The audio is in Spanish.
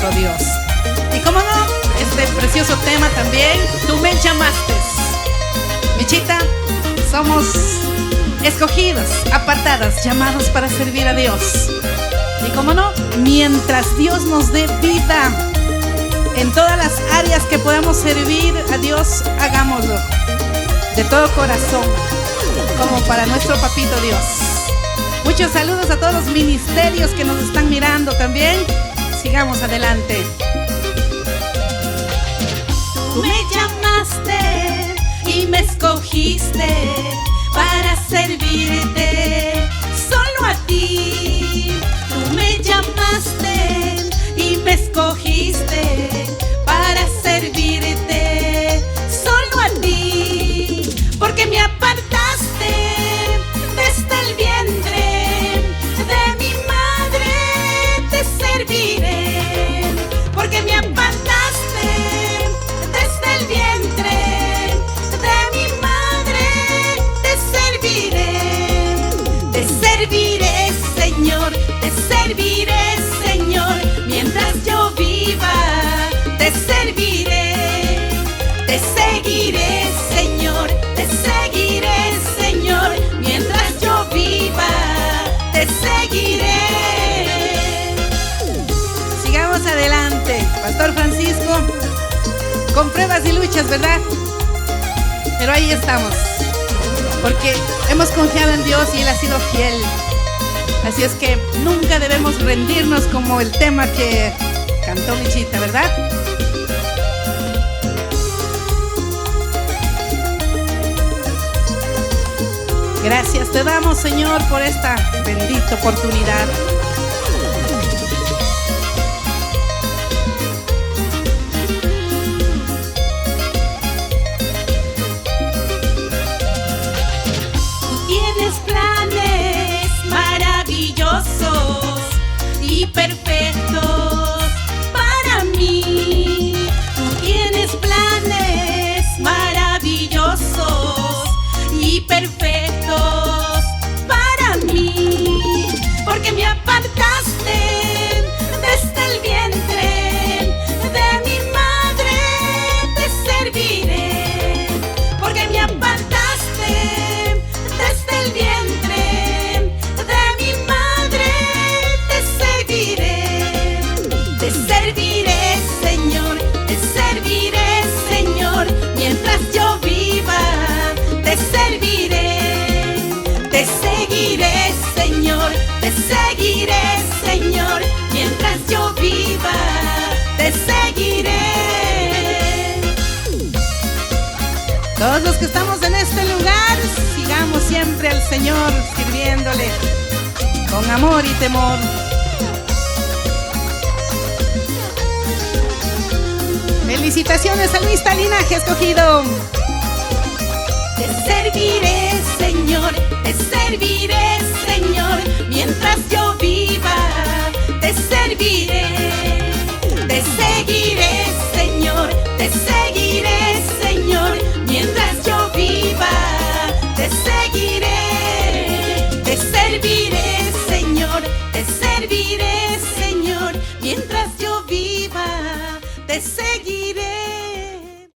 oh Dios. Y como no, este precioso tema también, tú me llamaste. Michita, somos escogidos, apartadas, llamados para servir a Dios. Y como no, mientras Dios nos dé vida en todas las áreas que podamos servir a Dios, hagámoslo de todo corazón, como para nuestro papito Dios. Muchos saludos a todos los ministerios que nos están mirando también. Sigamos adelante. Tú me llamaste y me escogiste para servirte solo a ti. Tú me llamaste y me escogiste para servirte solo a ti, porque me apartaste desde el vientre de mi madre, te serviré, porque me apartaste desde el vientre de mi madre, te serviré, Señor, te serviré, Señor, mientras yo viva, te serviré, te seguiré, Señor, te seguiré, Señor, mientras yo viva, te seguiré. Sigamos adelante, Pastor Francisco, con pruebas y luchas, ¿verdad? Pero ahí estamos, porque hemos confiado en Dios y Él ha sido fiel. Así es que nunca debemos rendirnos, como el tema que cantó Michita, ¿verdad? Gracias te damos, Señor, por esta bendita oportunidad. Tienes planes maravillosos y perfectos para mí. Tú tienes planes maravillosos y perfectos para mí, porque me apartaste desde el vientre de mi madre, te serviré, porque me apartaste desde el vientre de mi madre, te serviré, Señor, mientras yo viva, te serviré, te seguiré, Señor, mientras yo viva, te seguiré. Todos los que estamos en este lugar, sigamos siempre al Señor, sirviéndole con amor y temor. Felicitaciones a Luis Linaje escogido. Te serviré, Señor,